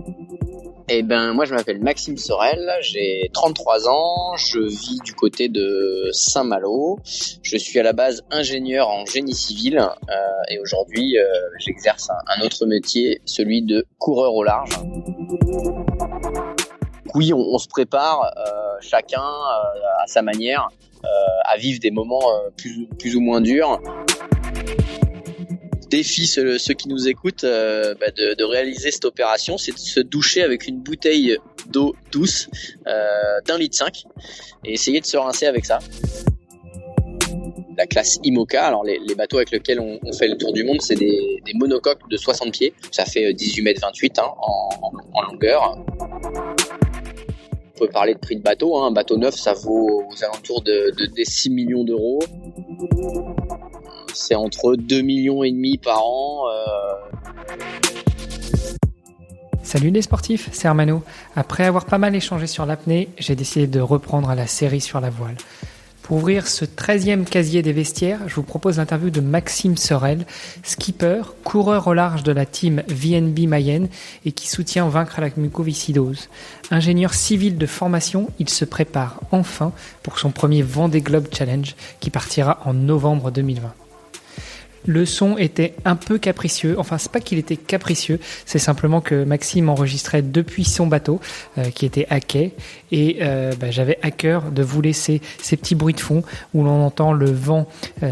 Moi je m'appelle Maxime Sorel, j'ai 33 ans, je vis du côté de Saint-Malo. Je suis à la base ingénieur en génie civil et aujourd'hui j'exerce un autre métier, celui de coureur au large. Oui, on se prépare chacun à sa manière à vivre des moments plus ou moins durs. Défie ceux qui nous écoutent de réaliser cette opération, c'est de se doucher avec une bouteille d'eau douce d'1,5 litre et essayer de se rincer avec ça. La classe IMOCA, alors les bateaux avec lesquels on fait le tour du monde, c'est des monocoques de 60 pieds. Ça fait 18,28 m en longueur. On peut parler de prix de bateau. Un bateau neuf, ça vaut aux alentours des 6 millions d'euros. C'est entre 2,5 millions par an. Salut les sportifs, c'est Hermano. Après avoir pas mal échangé sur l'apnée, j'ai décidé de reprendre la série sur la voile. Pour ouvrir ce 13e casier des vestiaires, je vous propose l'interview de Maxime Sorel, skipper, coureur au large de la team VNB Mayenne et qui soutient vaincre la mucoviscidose. Ingénieur civil de formation, il se prépare enfin pour son premier Vendée Globe Challenge qui partira en novembre 2020. Le son était un peu capricieux, enfin c'est pas qu'il était capricieux, c'est simplement que Maxime enregistrait depuis son bateau qui était à quai et j'avais à cœur de vous laisser ces petits bruits de fond où l'on entend le vent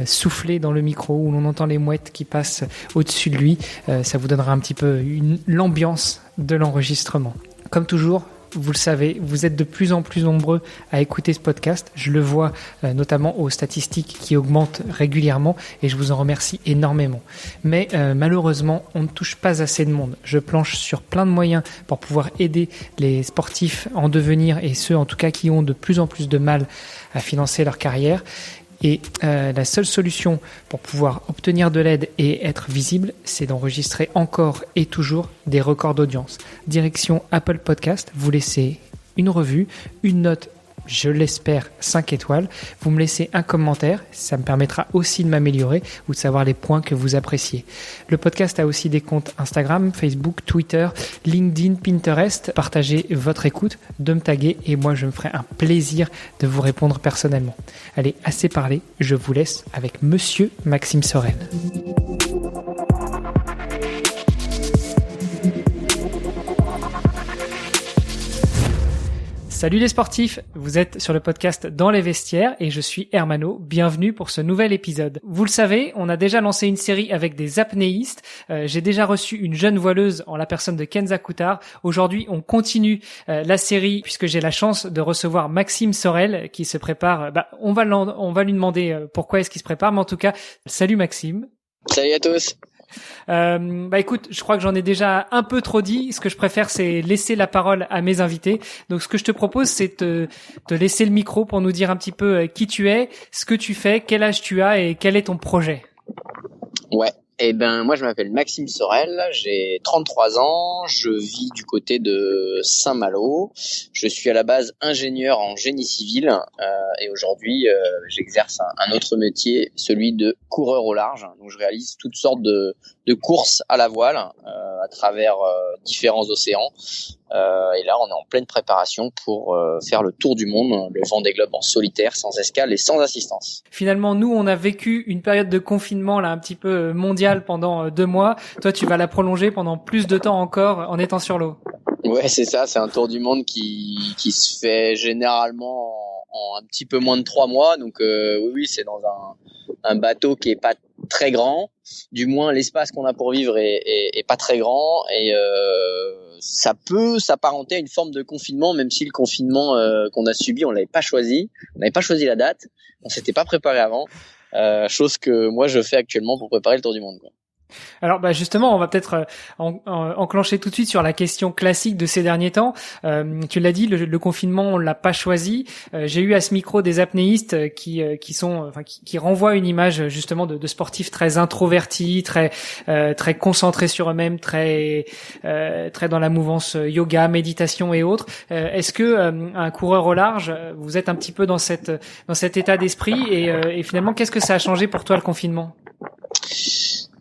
souffler dans le micro, où l'on entend les mouettes qui passent au-dessus de lui, ça vous donnera un petit peu l'ambiance de l'enregistrement. Comme toujours, vous le savez, vous êtes de plus en plus nombreux à écouter ce podcast. Je le vois notamment aux statistiques qui augmentent régulièrement et je vous en remercie énormément. Mais malheureusement, on ne touche pas assez de monde. Je planche sur plein de moyens pour pouvoir aider les sportifs en devenir et ceux en tout cas qui ont de plus en plus de mal à financer leur carrière. Et la seule solution pour pouvoir obtenir de l'aide et être visible, c'est d'enregistrer encore et toujours des records d'audience. Direction Apple Podcast, vous laissez une revue, une note, je l'espère, 5 étoiles. Vous me laissez un commentaire, ça me permettra aussi de m'améliorer ou de savoir les points que vous appréciez. Le podcast a aussi des comptes Instagram, Facebook, Twitter, LinkedIn, Pinterest. Partagez votre écoute, de me taguer et moi je me ferai un plaisir de vous répondre personnellement. Allez, assez parlé, je vous laisse avec Monsieur Maxime Sorel. Salut les sportifs, vous êtes sur le podcast Dans les vestiaires et je suis Hermano, bienvenue pour ce nouvel épisode. Vous le savez, on a déjà lancé une série avec des apnéistes, j'ai déjà reçu une jeune voileuse en la personne de Kenza Coutard. Aujourd'hui, on continue la série puisque j'ai la chance de recevoir Maxime Sorel qui se prépare. On va lui demander pourquoi est-ce qu'il se prépare, mais en tout cas, salut Maxime. Salut à tous. Écoute, je crois que j'en ai déjà un peu trop dit. Ce que je préfère, c'est laisser la parole à mes invités. Donc, ce que je te propose, c'est te laisser le micro pour nous dire un petit peu qui tu es, ce que tu fais, quel âge tu as et quel est ton projet. Ouais. Moi je m'appelle Maxime Sorel, j'ai 33 ans, je vis du côté de Saint-Malo. Je suis à la base ingénieur en génie civil et aujourd'hui j'exerce un autre métier, celui de coureur au large. Donc je réalise toutes sortes de courses à la voile à travers différents océans. Et là on est en pleine préparation pour faire le tour du monde, le Vendée Globe en solitaire, sans escale et sans assistance. Finalement, nous on a vécu une période de confinement là un petit peu mondiale pendant 2 mois. Toi tu vas la prolonger pendant plus de temps encore en étant sur l'eau. Ouais, c'est ça, c'est un tour du monde qui se fait généralement en un petit peu moins de 3 mois. Donc oui, c'est dans un bateau qui est pas très grand. Du moins, l'espace qu'on a pour vivre est pas très grand et ça peut s'apparenter à une forme de confinement, même si le confinement qu'on a subi, on l'avait pas choisi. On n'avait pas choisi la date, on s'était pas préparé avant. Chose que moi je fais actuellement pour préparer le tour du monde, quoi. Alors justement, on va peut-être enclencher tout de suite sur la question classique de ces derniers temps. Tu l'as dit, le confinement, on l'a pas choisi. J'ai eu à ce micro des apnéistes qui renvoient une image justement de sportifs très introvertis, très concentrés sur eux-mêmes, très dans la mouvance yoga, méditation et autres. Est-ce que un coureur au large, vous êtes un petit peu dans cet état d'esprit et finalement, qu'est-ce que ça a changé pour toi le confinement ?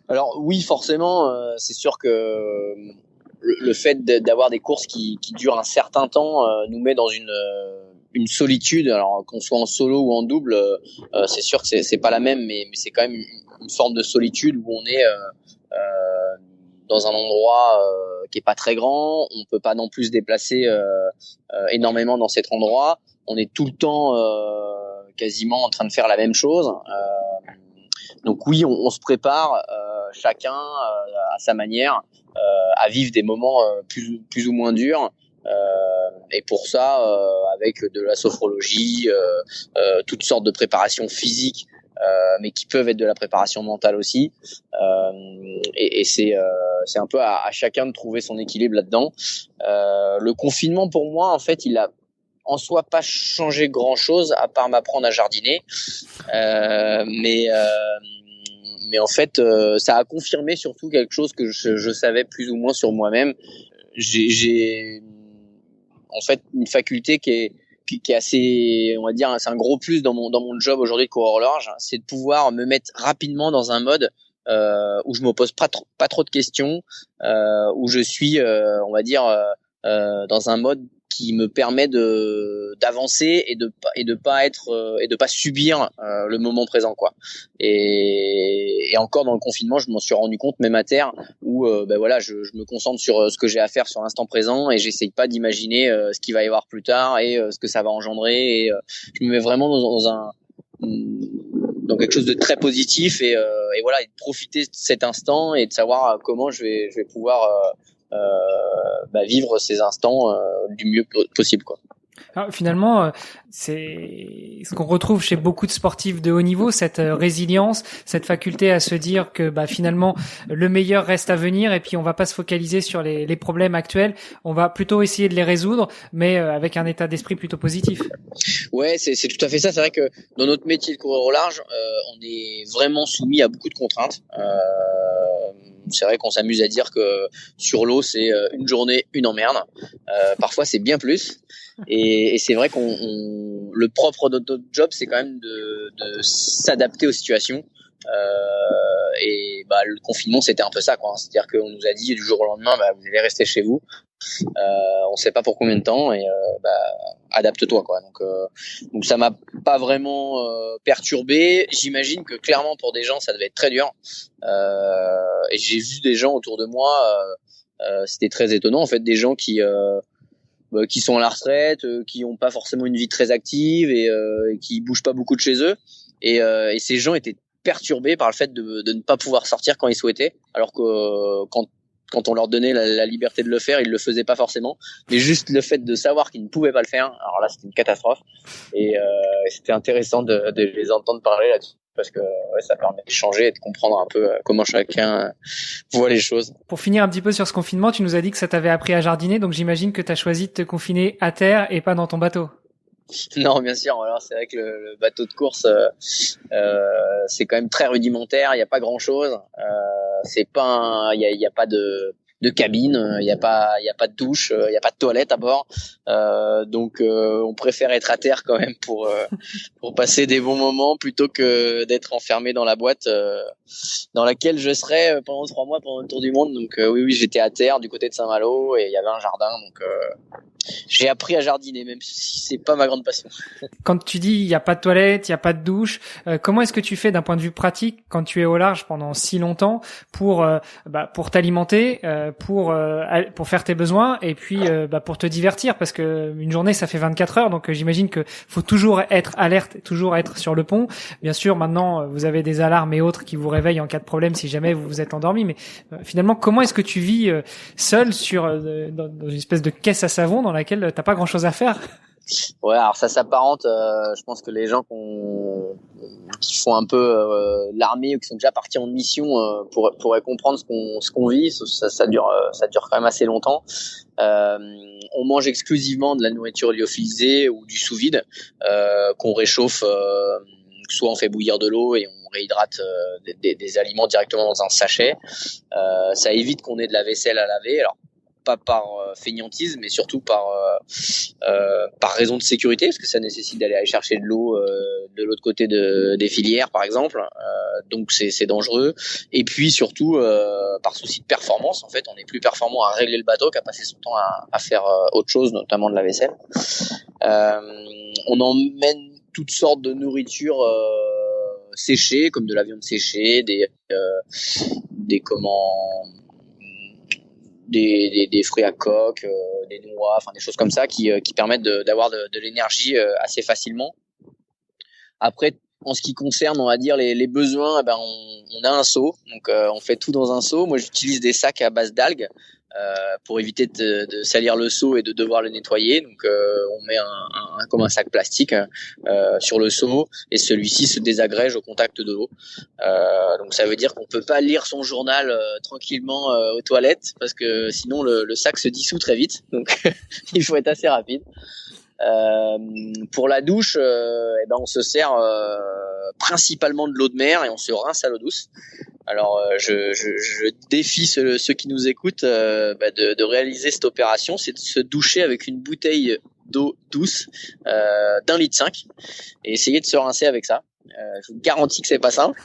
Alors oui, forcément, c'est sûr que le fait d'avoir des courses qui durent un certain temps nous met dans une solitude. Alors qu'on soit en solo ou en double, c'est sûr que c'est pas la même, mais c'est quand même une forme de solitude où on est dans un endroit qui est pas très grand. On peut pas non plus se déplacer énormément dans cet endroit. On est tout le temps quasiment en train de faire la même chose. Donc oui, on se prépare chacun à sa manière à vivre des moments plus ou moins durs. Et pour ça, avec de la sophrologie, toutes sortes de préparations physiques, mais qui peuvent être de la préparation mentale aussi. Et c'est un peu à chacun de trouver son équilibre là-dedans. Le confinement, pour moi, en fait, il a en soi pas changé grand-chose à part m'apprendre à jardiner. Mais en fait, ça a confirmé surtout quelque chose que je savais plus ou moins sur moi-même. J'ai en fait une faculté qui est assez, on va dire, c'est un gros plus dans mon job aujourd'hui de coureur au large, c'est de pouvoir me mettre rapidement dans un mode où je me pose pas trop de questions, où je suis, on va dire, dans un mode qui me permet d'avancer et de pas subir le moment présent, quoi. Et encore dans le confinement, je m'en suis rendu compte même à terre où voilà, je me concentre sur ce que j'ai à faire sur l'instant présent et j'essaye pas d'imaginer ce qu'il va y avoir plus tard et ce que ça va engendrer, et je me mets vraiment dans quelque chose de très positif, et voilà, et de profiter de cet instant et de savoir comment je vais pouvoir vivre ces instants du mieux possible, quoi. Alors, finalement, c'est ce qu'on retrouve chez beaucoup de sportifs de haut niveau, cette résilience, cette faculté à se dire que finalement le meilleur reste à venir, et puis on va pas se focaliser sur les problèmes actuels, on va plutôt essayer de les résoudre, mais avec un état d'esprit plutôt positif. Ouais, c'est tout à fait ça. C'est vrai que dans notre métier de coureur au large, on est vraiment soumis à beaucoup de contraintes. C'est vrai qu'on s'amuse à dire que sur l'eau, c'est une journée, une emmerde. Parfois, c'est bien plus. Et c'est vrai le propre de notre job, c'est quand même de s'adapter aux situations. Et le confinement, c'était un peu ça, quoi. C'est-à-dire qu'on nous a dit du jour au lendemain, vous allez rester chez vous. On sait pas pour combien de temps, et adapte-toi, quoi. Donc ça m'a pas vraiment perturbé. J'imagine que clairement pour des gens ça devait être très dur, et j'ai vu des gens autour de moi, c'était très étonnant en fait, des gens qui sont à la retraite, qui ont pas forcément une vie très active, et qui bougent pas beaucoup de chez eux, et ces gens étaient perturbés par le fait de ne pas pouvoir sortir quand ils souhaitaient, alors que quand on leur donnait la liberté de le faire, ils le faisaient pas forcément. Mais juste le fait de savoir qu'ils ne pouvaient pas le faire, alors là, c'était une catastrophe. Et c'était intéressant de les entendre parler là-dessus, parce que ça permet d'échanger et de comprendre un peu comment chacun voit les choses. Pour finir un petit peu sur ce confinement, tu nous as dit que ça t'avait appris à jardiner, donc j'imagine que tu as choisi de te confiner à terre et pas dans ton bateau. Non, bien sûr. Alors c'est vrai que le bateau de course, c'est quand même très rudimentaire. Il y a pas grand-chose. C'est pas, il y a pas de cabine. Il y a pas de douche. Il y a pas de toilette à bord. Donc on préfère être à terre quand même pour passer des bons moments, plutôt que d'être enfermé dans la boîte dans laquelle je serai pendant 3 mois pendant le tour du monde. Donc oui, j'étais à terre du côté de Saint-Malo, et il y avait un jardin. Donc j'ai appris à jardiner, même si c'est pas ma grande passion. Quand tu dis il y a pas de toilette, il y a pas de douche, comment est-ce que tu fais d'un point de vue pratique quand tu es au large pendant si longtemps pour t'alimenter, pour faire tes besoins, et puis pour te divertir, parce que une journée ça fait 24 heures, donc j'imagine que faut toujours être alerte, toujours être sur le pont. Bien sûr, maintenant vous avez des alarmes et autres qui vous réveillent en cas de problème si jamais vous vous êtes endormi, mais finalement comment est-ce que tu vis seul dans une espèce de caisse à savon dans laquelle t'as pas grand-chose à faire? Ouais, alors ça s'apparente. Je pense que les gens qui font un peu l'armée, ou qui sont déjà partis en mission, pourraient comprendre ce qu'on vit. Ça dure quand même assez longtemps. On mange exclusivement de la nourriture lyophilisée ou du sous-vide, qu'on réchauffe. Soit on fait bouillir de l'eau et on réhydrate des aliments directement dans un sachet. Ça évite qu'on ait de la vaisselle à laver. Alors pas par fainéantise, mais surtout par raison de sécurité, parce que ça nécessite d'aller chercher de l'eau de l'autre côté des filières, par exemple. Donc c'est dangereux. Et puis surtout par souci de performance, en fait, on est plus performant à régler le bateau qu'à passer son temps à faire autre chose, notamment de la vaisselle. On emmène toutes sortes de nourriture séchée, comme de la viande séchée, des fruits à coque, des noix, enfin des choses comme ça qui permettent d'avoir de l'énergie assez facilement. Après, en ce qui concerne, on va dire les besoins, on a un seau, donc on fait tout dans un seau. Moi, j'utilise des sacs à base d'algues pour éviter de salir le seau et de devoir le nettoyer. Donc, on met comme un sac plastique sur le seau et celui-ci se désagrège au contact de l'eau. Donc, ça veut dire qu'on peut pas lire son journal tranquillement aux toilettes parce que sinon le sac se dissout très vite. Donc, il faut être assez rapide. Pour la douche, on se sert principalement de l'eau de mer et on se rince à l'eau douce. Alors je défie ceux qui nous écoutent de réaliser cette opération, c'est de se doucher avec une bouteille d'eau douce d'1,5 litre et essayer de se rincer avec ça. Je vous garantis que c'est pas simple.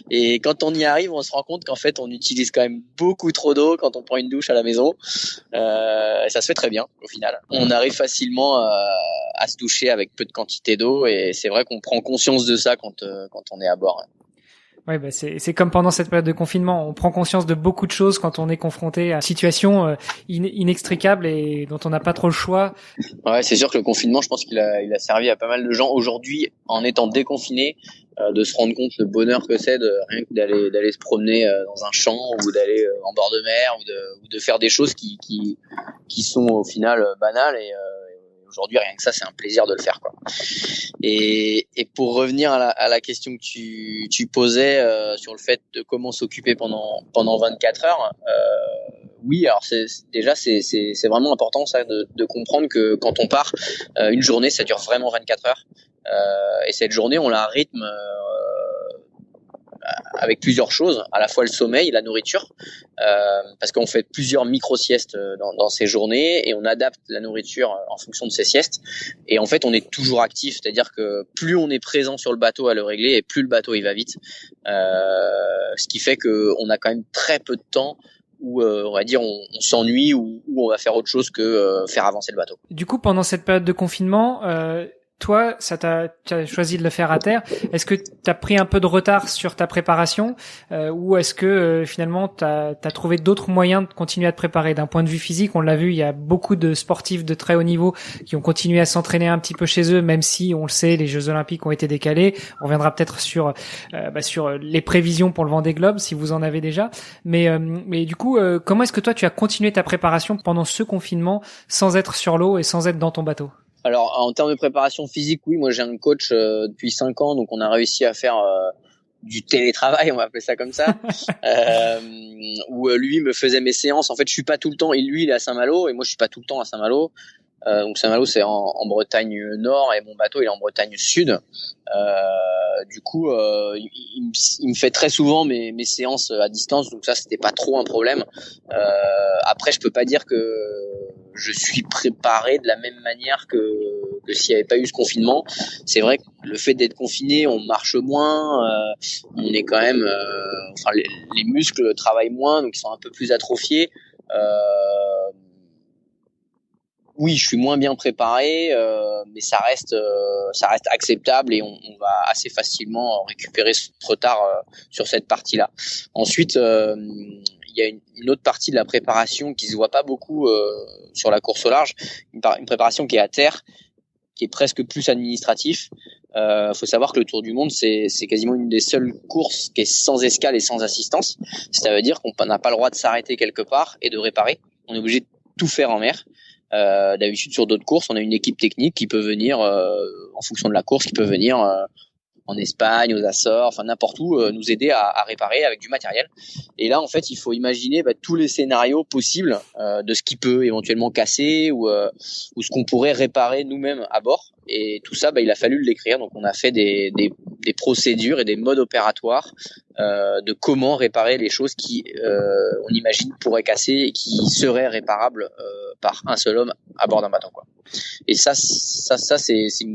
Et quand on y arrive, on se rend compte qu'en fait, on utilise quand même beaucoup trop d'eau quand on prend une douche à la maison. Et ça se fait très bien au final. On arrive facilement à se doucher avec peu de quantité d'eau et c'est vrai qu'on prend conscience de ça quand on est à bord. Ouais, c'est comme pendant cette période de confinement, on prend conscience de beaucoup de choses quand on est confronté à une situation inextricable et dont on n'a pas trop le choix. Ouais, c'est sûr que le confinement, je pense qu'il a servi à pas mal de gens aujourd'hui, en étant déconfinés, de se rendre compte le bonheur que c'est de rien que d'aller se promener dans un champ ou d'aller en bord de mer ou de faire des choses qui sont au final banales et aujourd'hui rien que ça c'est un plaisir de le faire quoi. Et pour revenir à la question que tu posais sur le fait de comment s'occuper pendant 24 heures, oui, alors c'est vraiment important ça de comprendre que quand on part, une journée ça dure vraiment 24 heures. Et cette journée on la rythme avec plusieurs choses, à la fois le sommeil, la nourriture, parce qu'on fait plusieurs micro-siestes dans ces journées et on adapte la nourriture en fonction de ces siestes. Et en fait, on est toujours actif, c'est-à-dire que plus on est présent sur le bateau à le régler et plus le bateau il va vite. Ce qui fait qu'on a quand même très peu de temps où on va dire on s'ennuie ou on va faire autre chose que faire avancer le bateau. Du coup, pendant cette période de confinement, toi, tu as choisi de le faire à terre. Est-ce que tu as pris un peu de retard sur ta préparation ou est-ce que finalement tu as trouvé d'autres moyens de continuer à te préparer d'un point de vue physique? On l'a vu, il y a beaucoup de sportifs de très haut niveau qui ont continué à s'entraîner un petit peu chez eux, même si on le sait, les Jeux Olympiques ont été décalés. On reviendra peut-être sur les prévisions pour le Vendée Globe si vous en avez déjà. Mais du coup, comment est-ce que toi tu as continué ta préparation pendant ce confinement sans être sur l'eau et sans être dans ton bateau? Alors, en termes de préparation physique, oui, moi j'ai un coach depuis 5 ans, donc on a réussi à faire du télétravail, on va appeler ça comme ça, où lui me faisait mes séances. En fait, je suis pas tout le temps, et lui il est à Saint-Malo, et moi je suis pas tout le temps à Saint-Malo. Donc Saint-Malo c'est en Bretagne Nord et mon bateau il est en Bretagne Sud. Du coup il me fait très souvent mes séances à distance, donc ça c'était pas trop un problème. Après je peux pas dire que je suis préparé de la même manière que s'il n'y avait pas eu ce confinement. C'est vrai que le fait d'être confiné, on marche moins, on est quand même les muscles travaillent moins, donc ils sont un peu plus atrophiés. Oui, je suis moins bien préparé, mais ça reste acceptable et on va assez facilement récupérer ce retard sur cette partie-là. Ensuite, il y a une autre partie de la préparation qui se voit pas beaucoup sur la course au large, une préparation qui est à terre, qui est presque plus administratif. Faut savoir que le Tour du Monde, c'est quasiment une des seules courses qui est sans escale et sans assistance. Ça veut dire qu'on n'a pas le droit de s'arrêter quelque part et de réparer. On est obligé de tout faire en mer. D'habitude sur d'autres courses on a une équipe technique qui peut venir en fonction de la course, qui peut venir en Espagne, aux Açores, enfin n'importe où nous aider à réparer avec du matériel. Et là en fait il faut imaginer tous les scénarios possibles de ce qui peut éventuellement casser ou ce qu'on pourrait réparer nous-mêmes à bord. Et tout ça il a fallu l'écrire, donc on a fait des des procédures et des modes opératoires de comment réparer les choses qui, on imagine, pourraient casser et qui seraient réparables par un seul homme à bord d'un bateau, quoi. Et ça c'est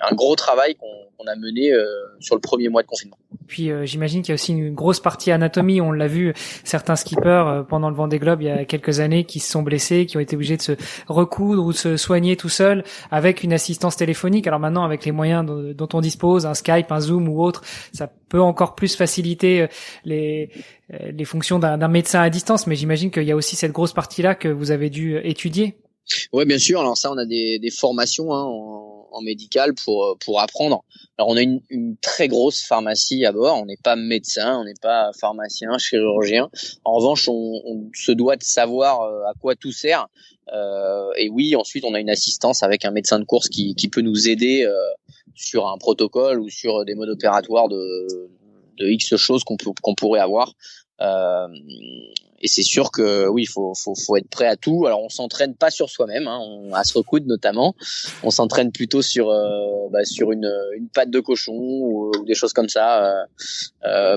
un gros travail qu'on a mené sur le premier mois de confinement. Puis j'imagine qu'il y a aussi une grosse partie anatomie. On l'a vu, certains skippers pendant le Vendée Globe il y a quelques années qui se sont blessés, qui ont été obligés de se recoudre ou de se soigner tout seuls avec une assistance téléphonique. Alors maintenant, avec les moyens dont on dispose, un Skype, un Zoom ou autre, ça peut encore plus faciliter les fonctions d'un médecin à distance. Mais j'imagine qu'il y a aussi cette grosse partie-là que vous avez dû étudier. Ouais, bien sûr. Alors ça, on a des formations en médical pour apprendre. Alors on a une très grosse pharmacie à bord. On n'est pas médecin, on n'est pas pharmacien, chirurgien. En revanche, on se doit de savoir à quoi tout sert. Et oui, ensuite on a une assistance avec un médecin de course qui peut nous aider sur un protocole ou sur des modes opératoires de X choses qu'on pourrait avoir. Et c'est sûr que oui, faut être prêt à tout. Alors on s'entraîne pas sur soi-même, à se recoudre notamment. On s'entraîne plutôt sur une patte de cochon ou des choses comme ça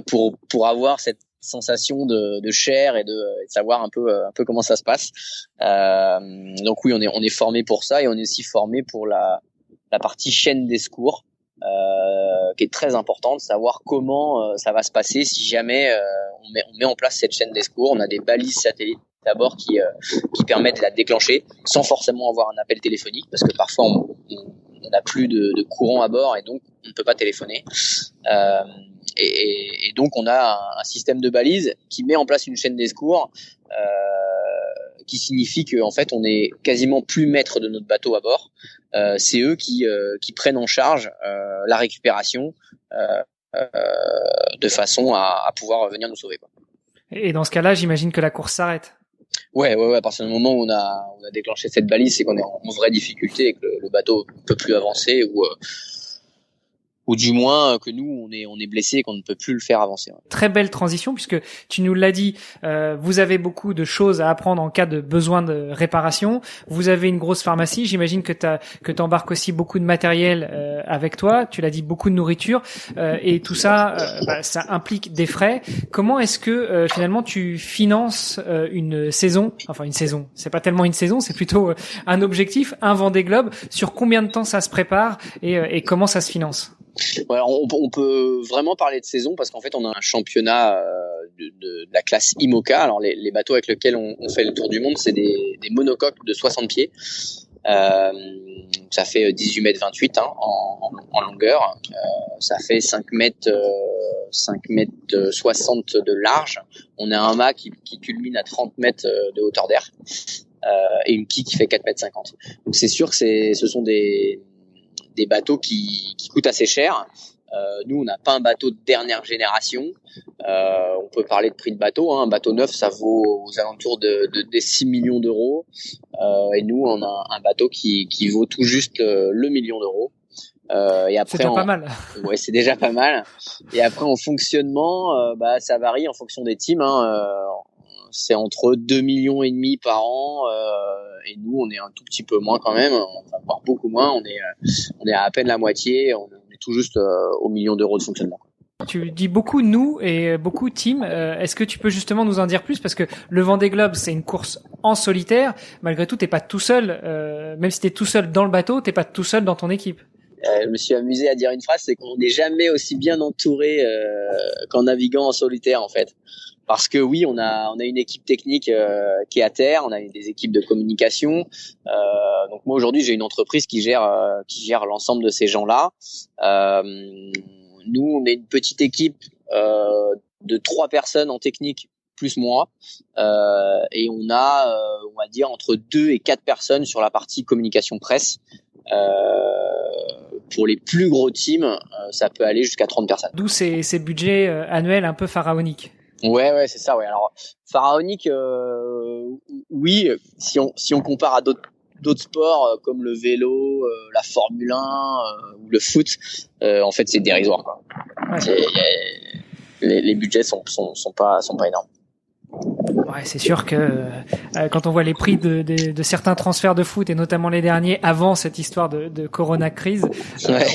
pour avoir cette sensation de chair et de savoir un peu comment ça se passe. Donc oui, on est formé pour ça et on est aussi formé pour la partie chaîne des secours. Qui est très importante, savoir comment ça va se passer si jamais on met en place cette chaîne des secours. On a des balises satellites à bord qui permettent de la déclencher sans forcément avoir un appel téléphonique, parce que parfois on n'a plus de courant à bord et donc on ne peut pas téléphoner. Et donc on a un système de balises qui met en place une chaîne des secours, qui signifie qu'en fait on est quasiment plus maître de notre bateau à bord. C'est eux qui prennent en charge la récupération de façon à pouvoir venir nous sauver, quoi. Et dans ce cas-là, j'imagine que la course s'arrête. Ouais. À partir du moment où on a déclenché cette balise, c'est qu'on est en vraie difficulté et que le bateau ne peut plus avancer ou du moins que nous on est blessé et qu'on ne peut plus le faire avancer. Très belle transition, puisque tu nous l'as dit, vous avez beaucoup de choses à apprendre en cas de besoin de réparation. Vous avez une grosse pharmacie, j'imagine que t'embarques aussi beaucoup de matériel avec toi. Tu l'as dit, beaucoup de nourriture et tout ça, ça implique des frais. Comment est-ce que finalement tu finances une saison, c'est pas tellement une saison, c'est plutôt un objectif, un Vendée Globe. Sur combien de temps ça se prépare et comment ça se finance? Ouais, on peut vraiment parler de saison parce qu'en fait on a un championnat de la classe IMOCA. Alors les bateaux avec lesquels on fait le tour du monde, c'est des monocoques de 60 pieds. Ça fait 18 mètres 28 en longueur. Ça fait 5 mètres 60 de large. On a un mât qui culmine à 30 mètres de hauteur d'air et une quille qui fait 4 mètres 50. Donc c'est sûr que ce sont des bateaux qui coûtent assez cher. Nous, on n'a pas un bateau de dernière génération. On peut parler de prix de bateau. Un bateau neuf, ça vaut aux alentours des 6 millions d'euros. Et nous, on a un bateau qui vaut tout juste le million d'euros. Et après, c'est déjà pas mal. Ouais, c'est déjà pas mal. Et après, en fonctionnement, ça varie en fonction des teams. C'est entre 2,5 millions par an, et nous on est un tout petit peu moins quand même, voire beaucoup moins. On est à peine la moitié, on est tout juste au million d'euros de fonctionnement. Tu dis beaucoup nous et beaucoup team. Est-ce que tu peux justement nous en dire plus, parce que le Vendée Globe c'est une course en solitaire. Malgré tout, t'es pas tout seul. Même si t'es tout seul dans le bateau, t'es pas tout seul dans ton équipe. Je me suis amusé à dire une phrase, c'est qu'on n'est jamais aussi bien entouré qu'en naviguant en solitaire en fait. Parce que oui, on a une équipe technique qui est à terre, on a des équipes de communication. Donc moi aujourd'hui, j'ai une entreprise qui gère l'ensemble de ces gens-là. Nous, on est une petite équipe de 3 personnes en technique plus moi, et on a, on va dire, entre 2 et 4 personnes sur la partie communication presse. Pour les plus gros teams, ça peut aller jusqu'à 30 personnes. D'où ces budgets annuels un peu pharaoniques. Ouais, c'est ça, ouais. Alors, pharaonique, oui, si on compare à d'autres sports comme le vélo, la Formule 1 ou le foot, en fait, c'est dérisoire, quoi. Ouais. Les budgets sont pas énormes. Ouais, c'est sûr que quand on voit les prix de certains transferts de foot et notamment les derniers avant cette histoire de Corona crise,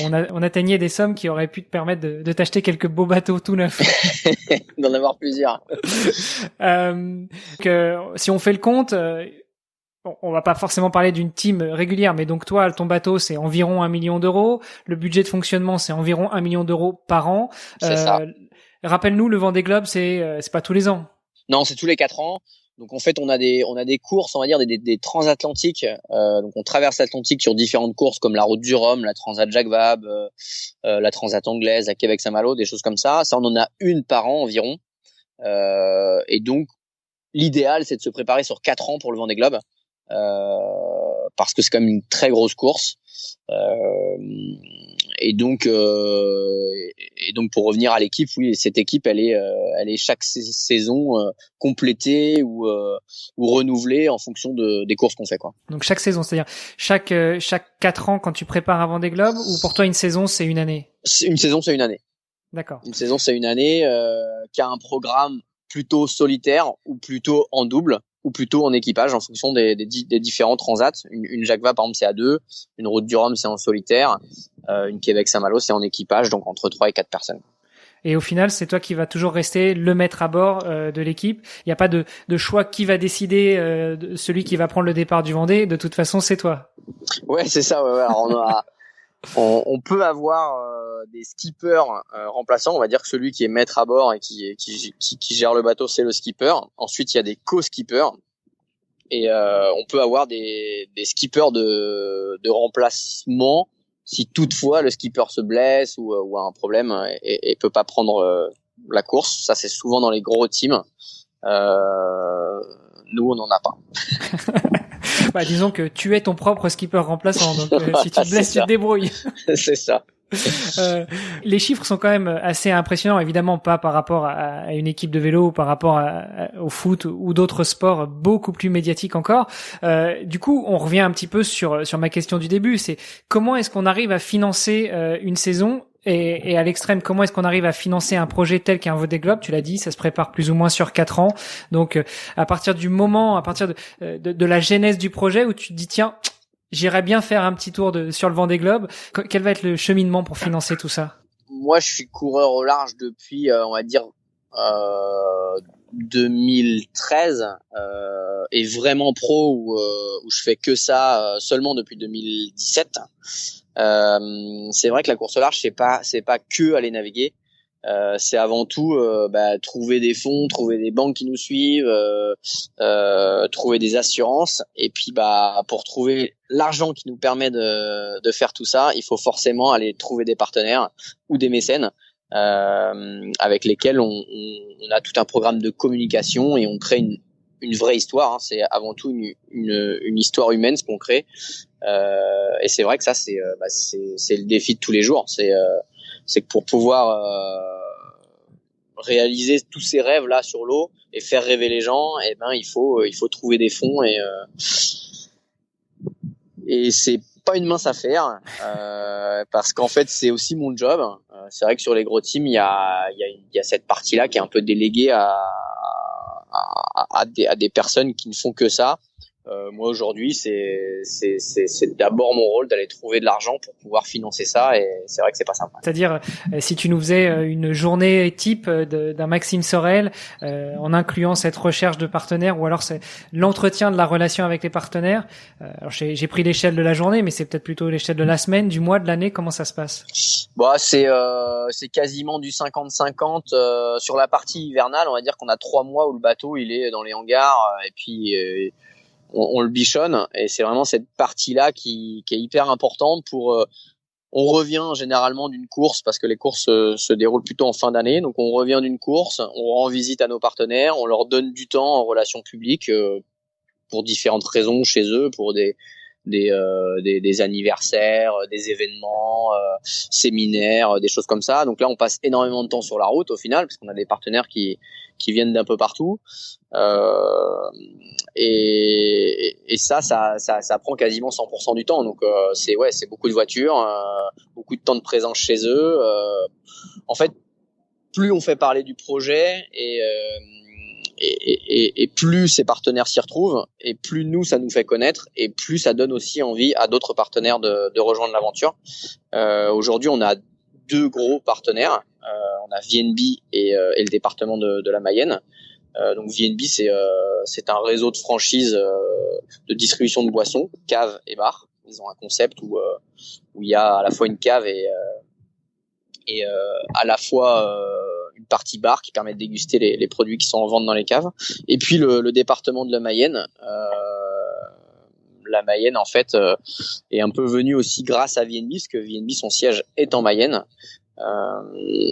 on atteignait des sommes qui auraient pu te permettre de t'acheter quelques beaux bateaux tout neufs. D'en avoir plusieurs. Si on fait le compte, on va pas forcément parler d'une team régulière, mais donc toi, ton bateau, c'est environ 1 million d'euros. Le budget de fonctionnement, c'est environ 1 million d'euros par an. C'est ça. Rappelle-nous, le Vendée Globe, c'est pas tous les ans. Non, c'est tous les 4 ans. Donc en fait, on a des courses, on va dire des transatlantiques. Donc on traverse l'Atlantique sur différentes courses comme la Route du Rhum, la Transat Jacques Vabre, la Transat anglaise, la Québec-Saint-Malo, des choses comme ça. Ça, on en a une par an environ. Et donc l'idéal, c'est de se préparer sur 4 ans pour le Vendée Globe, parce que c'est quand même une très grosse course. Et donc pour revenir à l'équipe, oui, cette équipe elle est chaque saison complétée ou renouvelée en fonction des courses qu'on fait, quoi. Donc chaque saison, c'est-à-dire chaque 4 ans quand tu prépares un Vendée Globe, ou pour toi une saison c'est une année? Une saison c'est une année. D'accord. Une saison c'est une année qui a un programme plutôt solitaire ou plutôt en double ou plutôt en équipage en fonction des différents transats. Une Jacques Vabre par exemple c'est à 2, une Route du Rhum c'est en solitaire, une Québec-Saint-Malo c'est en équipage, donc entre 3 et 4 personnes. Et au final, c'est toi qui vas toujours rester le maître à bord de l'équipe. Il n'y a pas de choix qui va décider celui qui va prendre le départ du Vendée. De toute façon, c'est toi. Ouais, c'est ça. Ouais. Alors on peut avoir des skippers remplaçants. On va dire que celui qui est maître à bord et qui gère le bateau, c'est le skipper. Ensuite, il y a des co-skippers. Et on peut avoir des skippers de remplacement si toutefois le skipper se blesse ou a un problème et peut pas prendre la course. Ça, c'est souvent dans les gros teams. Nous, on n'en a pas. Bah, disons que tu es ton propre skipper remplaçant. Donc, si tu te blesses, tu te débrouilles. C'est ça. Les chiffres sont quand même assez impressionnants, évidemment pas par rapport à une équipe de vélo ou par rapport au foot ou d'autres sports beaucoup plus médiatiques encore. Du coup, on revient un petit peu sur ma question du début, c'est comment est-ce qu'on arrive à financer une saison et à l'extrême, comment est-ce qu'on arrive à financer un projet tel qu'un Vendée Globe? Tu l'as dit, ça se prépare plus ou moins sur 4 ans. Donc, à partir de la genèse du projet où tu te dis, tiens, j'irais bien faire un petit tour sur le Vendée Globe. Quel va être le cheminement pour financer tout ça? Moi, je suis coureur au large depuis, on va dire, 2013, et vraiment pro où je fais que ça seulement depuis 2017. C'est vrai que la course au large, c'est pas que aller naviguer. C'est avant tout trouver des fonds, trouver des banques qui nous suivent, trouver des assurances, et puis pour trouver l'argent qui nous permet de faire tout ça, il faut forcément aller trouver des partenaires ou des mécènes avec lesquels on a tout un programme de communication et on crée une vraie histoire, hein. C'est avant tout une histoire humaine ce qu'on crée, et c'est vrai que ça c'est le défi de tous les jours. C'est que pour pouvoir réaliser tous ces rêves là sur l'eau et faire rêver les gens, il faut trouver des fonds, et c'est pas une mince affaire, parce qu'en fait c'est aussi mon job. C'est vrai que sur les gros teams il y a cette partie là qui est un peu déléguée à des personnes qui ne font que ça. Moi aujourd'hui c'est d'abord mon rôle d'aller trouver de l'argent pour pouvoir financer ça, et c'est vrai que c'est pas simple. C'est-à-dire si tu nous faisais une journée type d'un Maxime Sorel en incluant cette recherche de partenaires ou alors c'est l'entretien de la relation avec les partenaires, alors j'ai pris l'échelle de la journée mais c'est peut-être plutôt l'échelle de la semaine, du mois, de l'année, comment ça se passe? C'est quasiment du 50-50 sur la partie hivernale. On va dire qu'on a 3 mois où le bateau il est dans les hangars, et puis on le bichonne, et c'est vraiment cette partie-là qui est hyper importante pour. On revient généralement d'une course parce que les courses se déroulent plutôt en fin d'année. Donc on revient d'une course, on rend visite à nos partenaires, on leur donne du temps en relations publiques pour différentes raisons chez eux, pour des anniversaires, des événements, séminaires, des choses comme ça. Donc là, on passe énormément de temps sur la route au final, parce qu'on a des partenaires qui viennent d'un peu partout. Et ça prend quasiment 100% du temps. Donc c'est beaucoup de voitures, beaucoup de temps de présence chez eux. En fait, plus on fait parler du projet et plus ces partenaires s'y retrouvent, et plus nous ça nous fait connaître, et plus ça donne aussi envie à d'autres partenaires de rejoindre l'aventure. Aujourd'hui, on a 2 gros partenaires. On a VNB et le département de la Mayenne. Donc VNB, c'est un réseau de franchise de distribution de boissons, cave et bar. Ils ont un concept où il y a à la fois une cave et à la fois une partie bar qui permet de déguster les produits qui sont en vente dans les caves. Et puis le département de la Mayenne. La Mayenne, en fait, est un peu venue aussi grâce à VNB, parce que VNB, son siège est en Mayenne.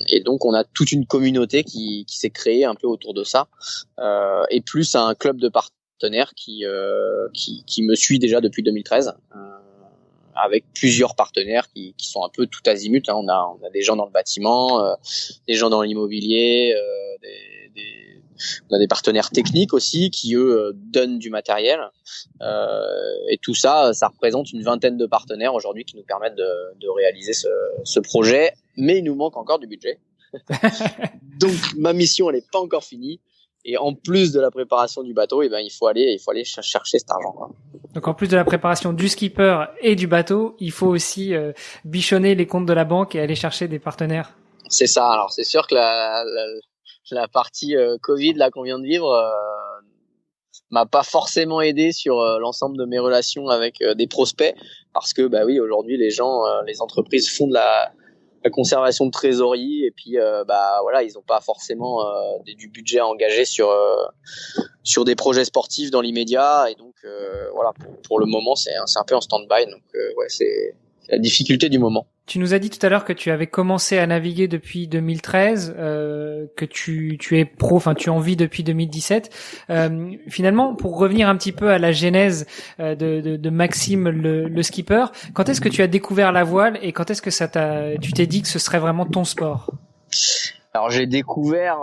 Et donc, on a toute une communauté qui s'est créée un peu autour de ça. Et plus un club de partenaires qui me suit déjà depuis 2013. Avec plusieurs partenaires qui sont un peu tout azimut. Hein. On a des gens dans le bâtiment, des gens dans l'immobilier, on a des partenaires techniques aussi qui eux donnent du matériel. Et tout ça représente une vingtaine de partenaires aujourd'hui qui nous permettent de réaliser ce projet. Mais il nous manque encore du budget. Donc ma mission elle est pas encore finie. Et en plus de la préparation du bateau, il faut aller chercher cet argent, quoi. Donc en plus de la préparation du skipper et du bateau, il faut aussi bichonner les comptes de la banque et aller chercher des partenaires. C'est ça. Alors c'est sûr que la partie Covid là qu'on vient de vivre m'a pas forcément aidé sur l'ensemble de mes relations avec des prospects, parce que oui, aujourd'hui les entreprises font de la conservation de trésorerie, et puis voilà, ils ont pas forcément du budget à engager sur des projets sportifs dans l'immédiat, et donc voilà, pour le moment c'est un peu en stand-by. Donc ouais, c'est la difficulté du moment. Tu nous as dit tout à l'heure que tu avais commencé à naviguer depuis 2013, que tu es pro, enfin tu en vis depuis 2017. Finalement, pour revenir un petit peu à la genèse de Maxime le skipper, quand est-ce que tu as découvert la voile et quand est-ce que tu t'es dit que ce serait vraiment ton sport? Alors j'ai découvert,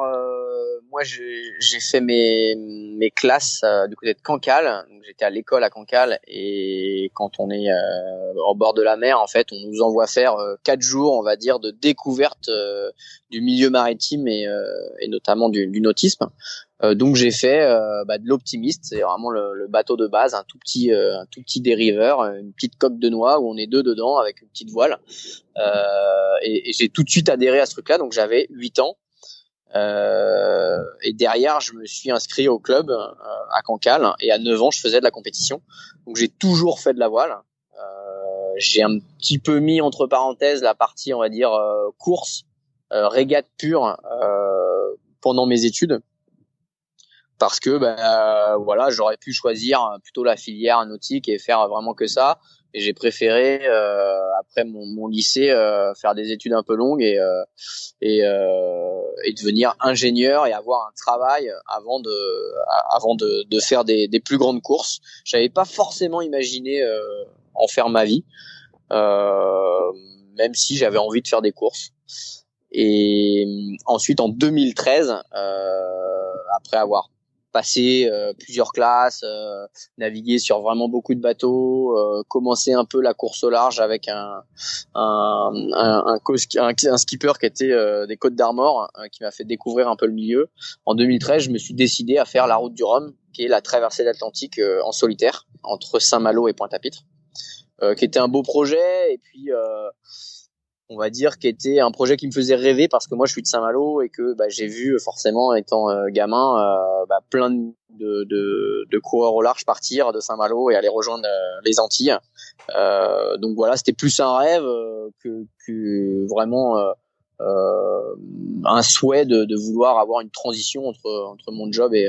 moi j'ai fait mes classes du côté de Cancale. Donc, j'étais à l'école à Cancale, et quand on est au bord de la mer, en fait, on nous envoie faire 4 jours, on va dire, de découverte du milieu maritime et notamment du nautisme. Donc j'ai fait de l'optimiste, c'est vraiment le bateau de base, un tout petit dériveur, une petite coque de noix où on est 2 dedans avec une petite voile. Et j'ai tout de suite adhéré à ce truc-là, donc j'avais 8 ans. Et derrière, je me suis inscrit au club à Cancale, et à 9 ans, je faisais de la compétition. Donc j'ai toujours fait de la voile. J'ai un petit peu mis entre parenthèses la partie, on va dire, course, régate pure pendant mes études. Parce que voilà, j'aurais pu choisir plutôt la filière nautique et faire vraiment que ça, et j'ai préféré après mon lycée faire des études un peu longues et devenir ingénieur et avoir un travail avant de faire des plus grandes courses. J'avais pas forcément imaginé en faire ma vie, même si j'avais envie de faire des courses. Et ensuite en 2013, après avoir passé plusieurs classes, naviguer sur vraiment beaucoup de bateaux, commencer un peu la course au large avec un skipper qui était des Côtes d'Armor, qui m'a fait découvrir un peu le milieu. En 2013, je me suis décidé à faire la route du Rhum, qui est la traversée de l'Atlantique en solitaire entre Saint-Malo et Pointe-à-Pitre, qui était un beau projet, et puis on va dire qui était un projet qui me faisait rêver, parce que moi je suis de Saint-Malo, et que j'ai vu forcément étant gamin plein de coureurs au large partir de Saint-Malo et aller rejoindre les Antilles. Donc voilà, c'était plus un rêve que vraiment un souhait de vouloir avoir une transition entre mon job et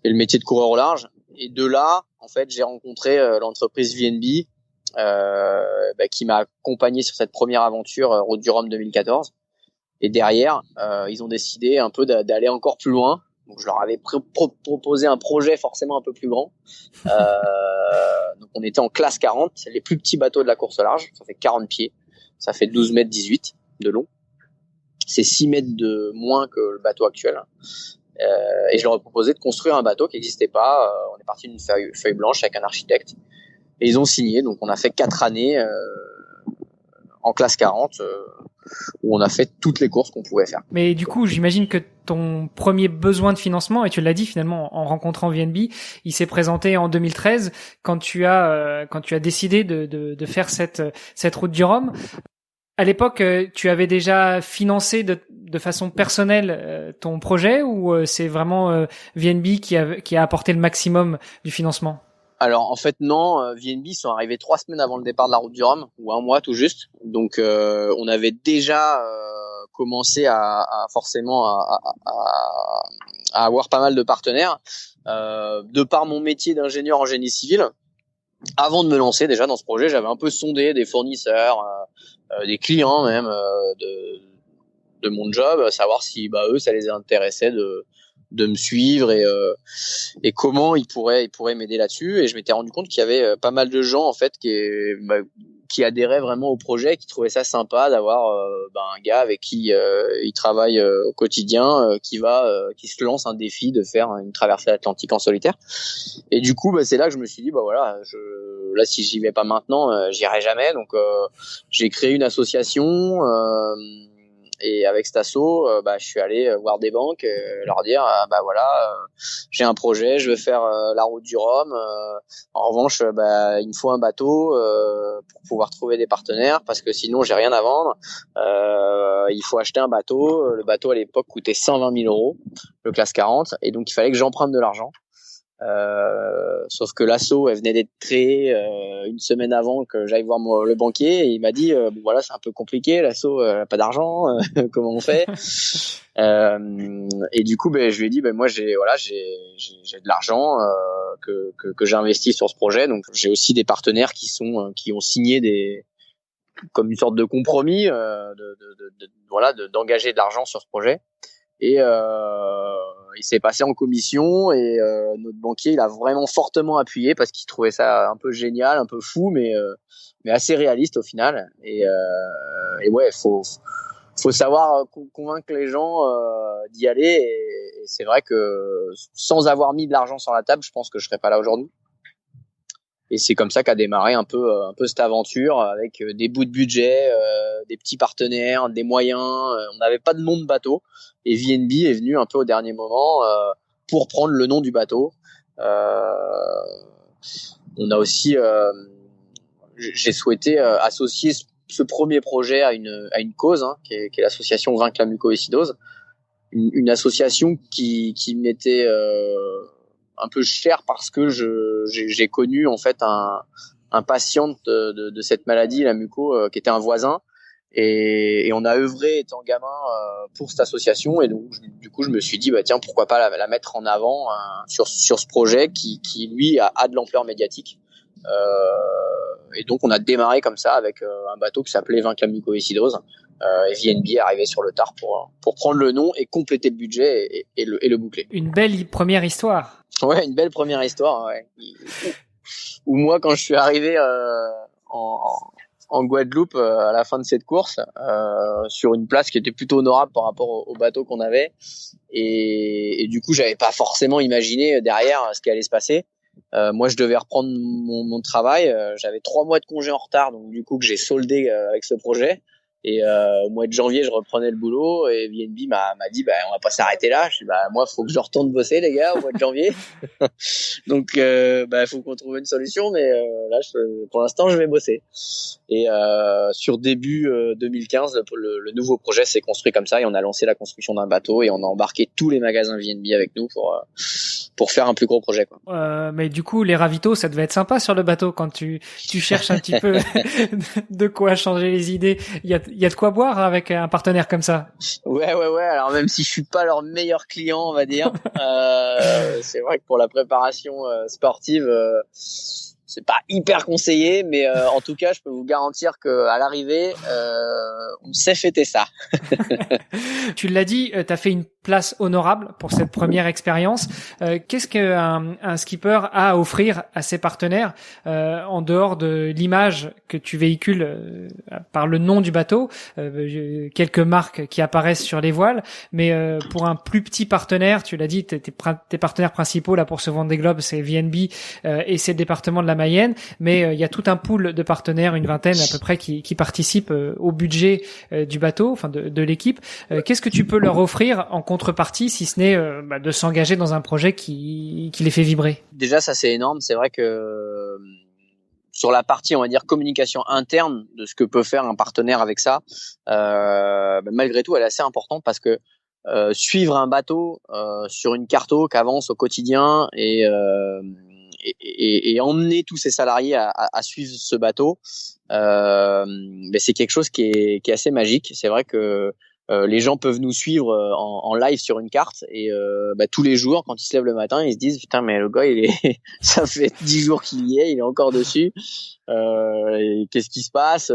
le métier de coureur au large. Et de là, en fait, j'ai rencontré l'entreprise VNB, qui m'a accompagné sur cette première aventure Route du Rhum 2014. Et derrière, ils ont décidé un peu d'aller encore plus loin. Donc je leur avais proposé un projet forcément un peu plus grand. Donc on était en classe 40, c'est les plus petits bateaux de la course au large. Ça fait 40 pieds, ça fait 12 mètres 18 de long. C'est 6 mètres de moins que le bateau actuel. Et je leur ai proposé de construire un bateau qui n'existait pas. On est parti d'une feuille blanche avec un architecte. Et ils ont signé, donc on a fait 4 années en classe 40 où on a fait toutes les courses qu'on pouvait faire. Mais du coup, j'imagine que ton premier besoin de financement, et tu l'as dit finalement en rencontrant VNB, il s'est présenté en 2013 quand tu as décidé de faire cette route du Rhum. À l'époque, tu avais déjà financé de façon personnelle ton projet, ou c'est vraiment VNB qui a apporté le maximum du financement? Alors en fait non, VNB sont arrivés 3 semaines avant le départ de la route du Rhum, ou un mois tout juste. Donc on avait déjà commencé à avoir pas mal de partenaires. De par mon métier d'ingénieur en génie civil, avant de me lancer déjà dans ce projet, j'avais un peu sondé des fournisseurs, des clients même de mon job, savoir si eux ça les intéressait de me suivre et comment ils pourraient m'aider là-dessus. Et je m'étais rendu compte qu'il y avait pas mal de gens en fait qui adhéraient vraiment au projet, qui trouvaient ça sympa d'avoir un gars avec qui ils travaillent au quotidien, qui se lance un défi de faire une traversée atlantique en solitaire. Et du coup c'est là que je me suis dit là si j'y vais pas maintenant, j'irai jamais. Donc j'ai créé une association. Et avec cet asso, je suis allé voir des banques, leur dire j'ai un projet, je veux faire la route du Rhum. En revanche, il me faut un bateau pour pouvoir trouver des partenaires, parce que sinon j'ai rien à vendre. Il faut acheter un bateau. Le bateau à l'époque coûtait 120 000 €, le classe 40, et donc il fallait que j'emprunte de l'argent. Sauf que l'asso elle venait d'être créée une semaine avant que j'aille voir le banquier, et il m'a dit c'est un peu compliqué, l'asso elle a pas d'argent, comment on fait? Et du coup je lui ai dit moi j'ai de l'argent que j'ai investi sur ce projet, donc j'ai aussi des partenaires qui ont signé comme une sorte de compromis d'engager de l'argent sur ce projet. Et il s'est passé en commission, et notre banquier il a vraiment fortement appuyé parce qu'il trouvait ça un peu génial, un peu fou, mais assez réaliste au final. Et faut savoir convaincre les gens d'y aller, et c'est vrai que sans avoir mis de l'argent sur la table, je pense que je serais pas là aujourd'hui. Et c'est comme ça qu'a démarré un peu cette aventure, avec des bouts de budget, des petits partenaires, des moyens. On n'avait pas de nom de bateau, et VNB est venu un peu au dernier moment pour prendre le nom du bateau. On a aussi, j'ai souhaité associer ce premier projet à une cause, qui est l'association Vaincre la mucoviscidose, une association qui m'était un peu cher, parce que j'ai connu en fait un patient de cette maladie, la muco, qui était un voisin, et on a œuvré étant gamin pour cette association. Et donc du coup je me suis dit tiens, pourquoi pas la mettre en avant sur ce projet qui lui a de l'ampleur médiatique. Et donc on a démarré comme ça avec un bateau qui s'appelait Vaincre la mucoviscidose, et VNB est arrivé sur le tard pour prendre le nom et compléter le budget et le boucler. Une belle première histoire. Ouais, une belle première histoire, ouais. Où moi, quand je suis arrivé en Guadeloupe à la fin de cette course, sur une place qui était plutôt honorable par rapport au bateau qu'on avait, et du coup j'avais pas forcément imaginé derrière ce qui allait se passer. Moi je devais reprendre mon travail, j'avais 3 mois de congé en retard, donc du coup que j'ai soldé avec ce projet. Et au mois de janvier, je reprenais le boulot, et VNB m'a dit on va pas s'arrêter là. Je dis moi faut que je retourne bosser, les gars, au mois de janvier. Donc faut qu'on trouve une solution, mais là pour l'instant je vais bosser. Et sur début 2015, le nouveau projet s'est construit comme ça, et on a lancé la construction d'un bateau, et on a embarqué tous les magasins VNB avec nous pour faire un plus gros projet, quoi. Mais du coup, les ravitaux, ça devait être sympa sur le bateau quand tu cherches un petit peu de quoi changer les idées. Il y a de quoi boire avec un partenaire comme ça. Ouais. Alors même si je suis pas leur meilleur client, on va dire, c'est vrai que pour la préparation sportive, c'est pas hyper conseillé, mais en tout cas, je peux vous garantir que à l'arrivée, on sait fêter ça. Tu l'as dit, t'as fait une place honorable pour cette première expérience. Qu'est-ce qu'un skipper a à offrir à ses partenaires en dehors de l'image que tu véhicules par le nom du bateau, quelques marques qui apparaissent sur les voiles, mais pour un plus petit partenaire, tu l'as dit, tes partenaires principaux là pour ce Vendée Globe, c'est VNB et c'est le département de la Mayenne, mais il y a tout un pool de partenaires, une vingtaine à peu près, qui participent au budget du bateau, enfin de l'équipe. Qu'est-ce que tu peux leur offrir en contrepartie, si ce n'est de s'engager dans un projet qui les fait vibrer? Déjà, ça c'est énorme. C'est vrai que sur la partie, on va dire, communication interne de ce que peut faire un partenaire avec ça, malgré tout, elle est assez importante parce que suivre un bateau sur une carto qui avance au quotidien et emmener tous ses salariés à suivre ce bateau, c'est quelque chose qui est assez magique. C'est vrai que les gens peuvent nous suivre en live sur une carte et tous les jours quand ils se lèvent le matin ils se disent putain mais le gars il est ça fait 10 jours qu'il y est, il est encore dessus, et qu'est-ce qui se passe,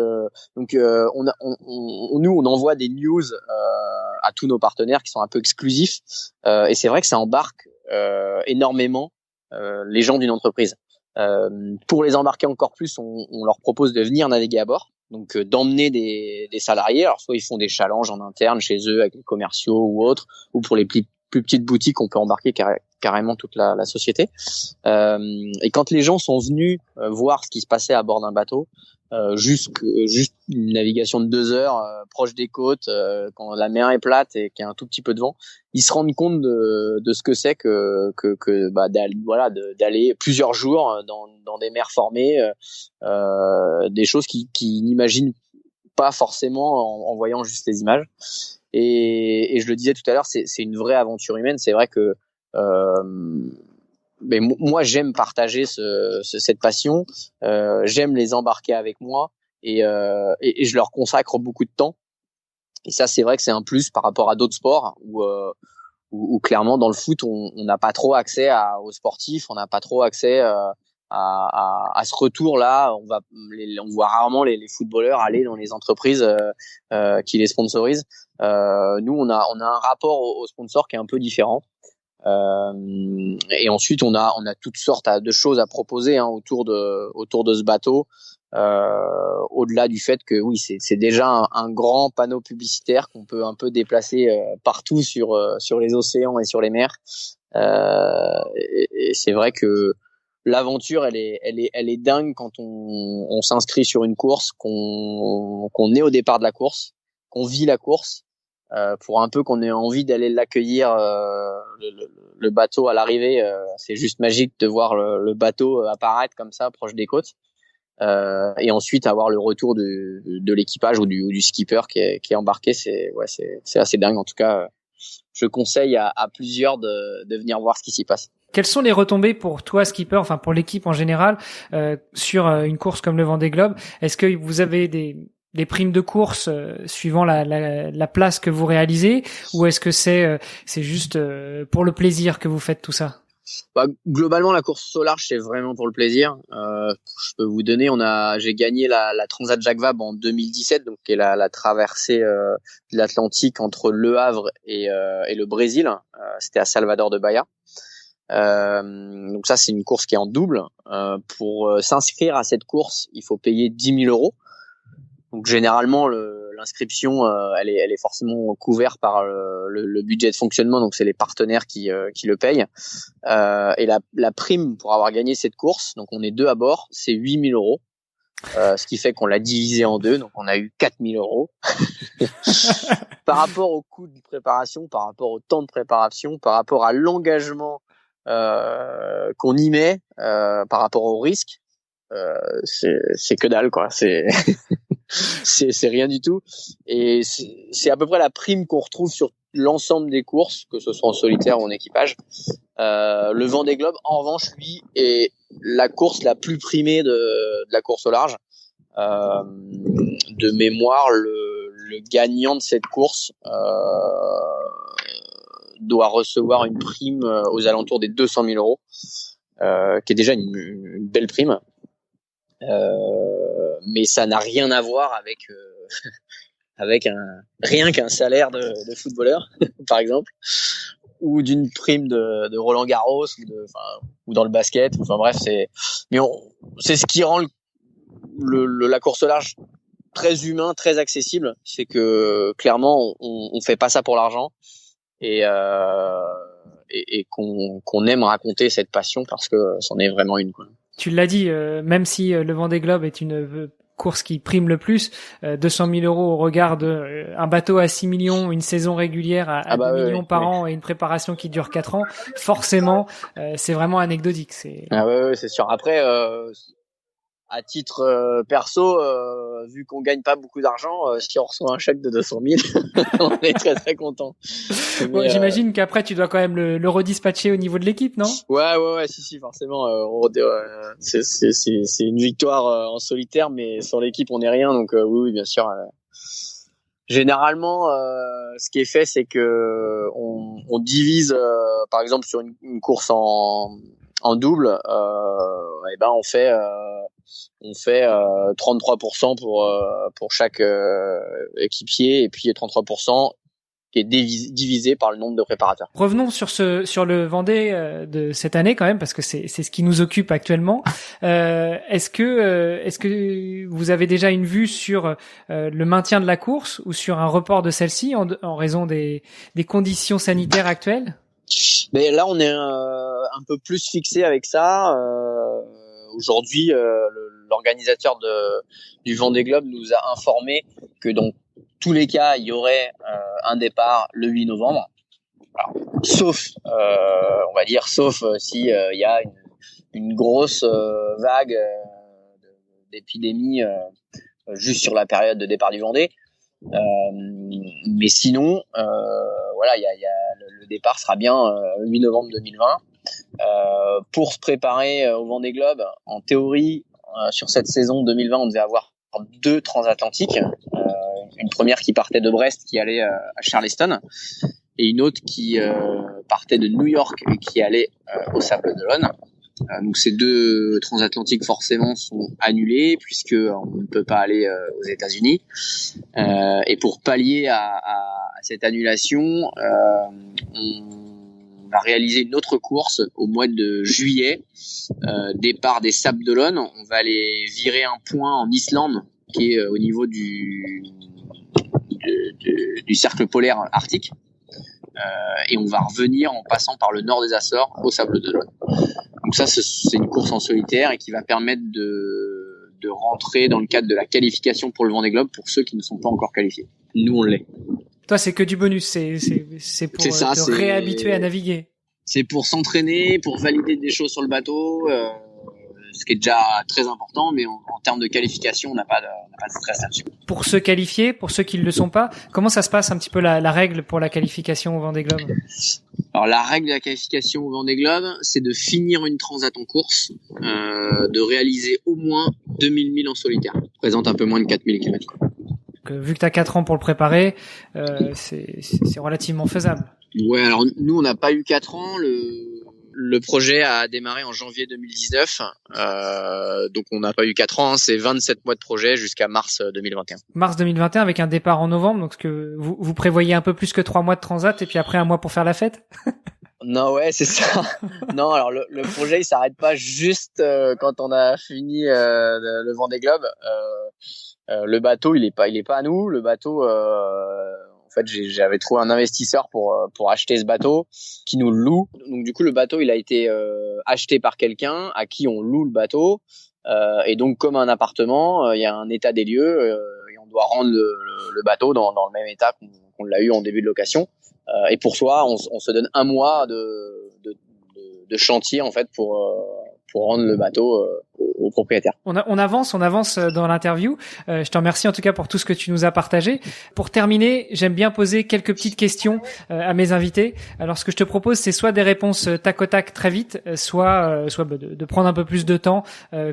donc nous on envoie des news à tous nos partenaires qui sont un peu exclusifs, et c'est vrai que ça embarque énormément les gens d'une entreprise. Pour les embarquer encore plus, on leur propose de venir naviguer à bord, donc d'emmener des salariés. Alors soit ils font des challenges en interne chez eux avec les commerciaux ou autres, ou pour les plus petites boutiques, on peut embarquer carrément toute la société. Et quand les gens sont venus voir ce qui se passait à bord d'un bateau, juste une navigation de 2 heures proche des côtes, quand la mer est plate et qu'il y a un tout petit peu de vent, ils se rendent compte de ce que c'est d'aller plusieurs jours dans des mers formées, des choses qui n'imaginent pas forcément en voyant juste les images. Et je le disais tout à l'heure, c'est une vraie aventure humaine. C'est vrai que mais moi j'aime partager cette passion, j'aime les embarquer avec moi et je leur consacre beaucoup de temps, et ça c'est vrai que c'est un plus par rapport à d'autres sports où clairement dans le foot on n'a pas trop accès aux sportifs, on n'a pas trop accès à ce retour là. On voit rarement les footballeurs aller dans les entreprises qui les sponsorisent. Nous on a un rapport aux sponsors qui est un peu différent. Et ensuite on a toutes sortes de choses à proposer autour de ce bateau, au-delà du fait que oui c'est déjà un grand panneau publicitaire qu'on peut un peu déplacer partout sur les océans et sur les mers, et c'est vrai que l'aventure elle est dingue quand on s'inscrit sur une course, qu'on est au départ de la course, qu'on vit la course, pour un peu qu'on ait envie d'aller l'accueillir, le bateau à l'arrivée. C'est juste magique de voir le bateau apparaître comme ça proche des côtes, et ensuite avoir le retour de l'équipage ou du skipper qui est embarqué. C'est assez dingue. En tout cas, je conseille à plusieurs de venir voir ce qui s'y passe. Quelles sont les retombées pour toi, skipper, enfin pour l'équipe en général, sur une course comme le Vendée Globe? Est-ce que vous avez des primes de course suivant la place que vous réalisez, ou est-ce que c'est juste pour le plaisir que vous faites tout ça? Globalement, la course au large, c'est vraiment pour le plaisir. Je peux vous donner, j'ai gagné la Transat Jacques Vabre en 2017, donc qui est la traversée de l'Atlantique entre Le Havre et le Brésil. C'était à Salvador de Bahia. Donc ça, c'est une course qui est en double. Pour s'inscrire à cette course, il faut payer 10 000 euros. Donc généralement l'inscription elle est forcément couverte par le budget de fonctionnement, donc c'est les partenaires qui le payent, et la prime pour avoir gagné cette course, donc on est 2 à bord, c'est 8 000 euros, ce qui fait qu'on l'a divisé en 2, donc on a eu 4 000 euros. Par rapport au coût de préparation, par rapport au temps de préparation, par rapport à l'engagement qu'on y met, par rapport au risque, c'est que dalle quoi. C'est rien du tout, et c'est à peu près la prime qu'on retrouve sur l'ensemble des courses, que ce soit en solitaire ou en équipage. Le Vendée Globe en revanche lui est la course la plus primée de la course au large. De mémoire, le gagnant de cette course doit recevoir une prime aux alentours des 200 000 euros, qui est déjà une belle prime. Mais ça n'a rien à voir avec rien qu'un salaire de footballeur par exemple, ou d'une prime de Roland Garros ou dans le basket. Enfin bref, c'est ce qui rend la course au large très humain, très accessible. C'est que clairement on fait pas ça pour l'argent, et qu'on aime raconter cette passion parce que c'en est vraiment une quoi. Tu l'as dit, même si le Vendée Globe est une course qui prime le plus, 200 000 euros au regard de un bateau à 6 millions, une saison régulière à 2 millions par an et une préparation qui dure 4 ans, forcément, c'est vraiment anecdotique. Ouais, c'est sûr. Après, à titre perso, vu qu'on gagne pas beaucoup d'argent, si on reçoit un chèque de 200 000, on est très très content. Bon, j'imagine qu'après tu dois quand même le redispatcher au niveau de l'équipe, non? Ouais, si, forcément. C'est une victoire en solitaire, mais sur l'équipe on n'est rien, donc oui, bien sûr. Généralement, ce qui est fait, c'est que on divise, par exemple sur une course en double, et ben on fait 33% pour chaque équipier, et puis 33% qui est divisé par le nombre de préparateurs. Revenons sur le Vendée de cette année quand même, parce que c'est ce qui nous occupe actuellement. Est-ce que vous avez déjà une vue sur le maintien de la course ou sur un report de celle-ci en raison des conditions sanitaires actuelles? Mais là, on est un peu plus fixé avec ça. Aujourd'hui, l'organisateur du Vendée Globe nous a informé que dans tous les cas, il y aurait un départ le 8 novembre. Alors, sauf si il y a une grosse vague d'épidémie juste sur la période de départ du Vendée. Mais sinon, voilà, le départ sera bien le 8 novembre 2020. Pour se préparer au Vendée Globe, en théorie, sur cette saison 2020, on devait avoir 2 transatlantiques. Une première qui partait de Brest, qui allait à Charleston, et une autre qui partait de New York et qui allait au Sables-d'Olonne. Donc ces 2 transatlantiques forcément sont annulés puisque on ne peut pas aller aux États-Unis. Et pour pallier à cette annulation, on va réaliser une autre course au mois de juillet, départ des Sables-d'Olonne. On va aller virer un point en Islande qui est au niveau du cercle polaire arctique, et on va revenir en passant par le nord des Açores au Sables-d'Olonne. Donc ça, c'est une course en solitaire et qui va permettre de rentrer dans le cadre de la qualification pour le Vendée Globe pour ceux qui ne sont pas encore qualifiés. Nous, on l'est. Toi, c'est que du bonus, c'est pour te réhabituer à naviguer. C'est pour s'entraîner, pour valider des choses sur le bateau, ce qui est déjà très important, mais en termes de qualification, on n'a pas de stress là-dessus. Pour se qualifier, pour ceux qui ne le sont pas, comment ça se passe un petit peu la règle pour la qualification au Vendée Globe? Alors la règle de la qualification au Vendée Globe, c'est de finir une transat en course, de réaliser au moins 2000 milles en solitaire. Ça représente un peu moins de 4000 km. Vu que tu as 4 ans pour le préparer, c'est relativement faisable. Ouais, alors nous on n'a pas eu 4 ans, le projet a démarré en janvier 2019, donc on n'a pas eu 4 ans, c'est 27 mois de projet jusqu'à mars 2021. Mars 2021 avec un départ en novembre, donc que vous prévoyez un peu plus que 3 mois de transat et puis après un mois pour faire la fête? Non, ouais, c'est ça. Non, alors le projet il s'arrête pas juste quand on a fini le Vendée Globe. Le bateau il est pas à nous. Le bateau, en fait, j'avais trouvé un investisseur pour acheter ce bateau qui nous le loue. Donc du coup, le bateau, il a été acheté par quelqu'un à qui on loue le bateau. Et donc, comme un appartement, il y a un état des lieux et on doit rendre le bateau dans le même état qu'on l'a eu en début de location. Et pour soi, on se donne un mois de chantier en fait pour rendre le bateau au propriétaire. On avance dans l'interview. Je te remercie en tout cas pour tout ce que tu nous as partagé. Pour terminer, j'aime bien poser quelques petites questions à mes invités. Alors ce que je te propose, c'est soit des réponses tac au tac très vite, soit de prendre un peu plus de temps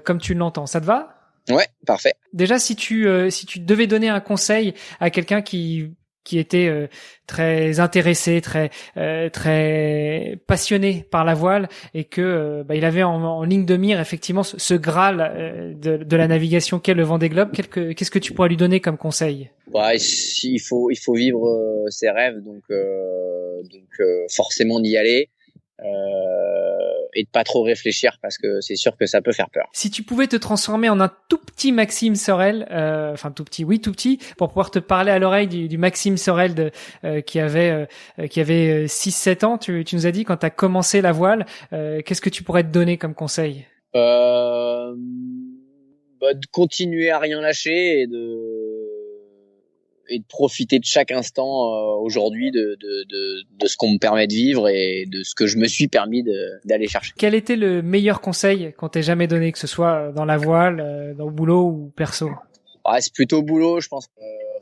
comme tu l'entends. Ça te va? Ouais, parfait. Déjà, si tu devais donner un conseil à quelqu'un qui était très intéressé, très passionné par la voile et que il avait en ligne de mire effectivement ce graal de la navigation qu'est le Vendée Globe, qu'est-ce que tu pourrais lui donner comme conseil? Ouais, il faut vivre ses rêves, donc forcément d'y aller. Et de pas trop réfléchir parce que c'est sûr que ça peut faire peur. Si tu pouvais te transformer en un tout petit Maxime Sorel, enfin tout petit, pour pouvoir te parler à l'oreille du Maxime Sorel qui avait 6-7 ans, tu nous as dit quand tu as commencé la voile, qu'est-ce que tu pourrais te donner comme conseil? De continuer à rien lâcher et de profiter de chaque instant aujourd'hui de ce qu'on me permet de vivre et de ce que je me suis permis d'aller chercher. Quel était le meilleur conseil qu'on t'ait jamais donné, que ce soit dans la voile, dans le boulot ou perso? C'est plutôt boulot, je pense que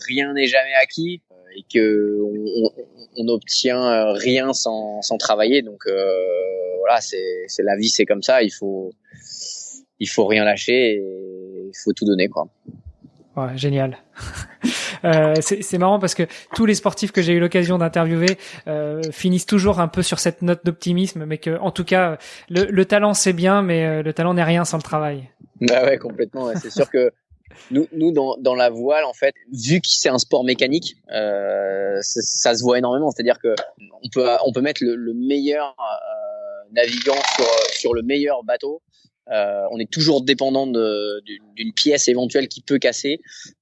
rien n'est jamais acquis et que on obtient rien sans travailler. Donc voilà, c'est la vie, c'est comme ça. Il faut rien lâcher et il faut tout donner, quoi. Ouais, génial. C'est marrant parce que tous les sportifs que j'ai eu l'occasion d'interviewer finissent toujours un peu sur cette note d'optimisme, mais que en tout cas le talent c'est bien, mais le talent n'est rien sans le travail. Bah ouais, complètement. Ouais. C'est sûr que nous dans la voile, en fait, vu que c'est un sport mécanique, ça se voit énormément. C'est-à-dire que on peut mettre le meilleur navigant sur le meilleur bateau. On est toujours dépendant d'une pièce éventuelle qui peut casser.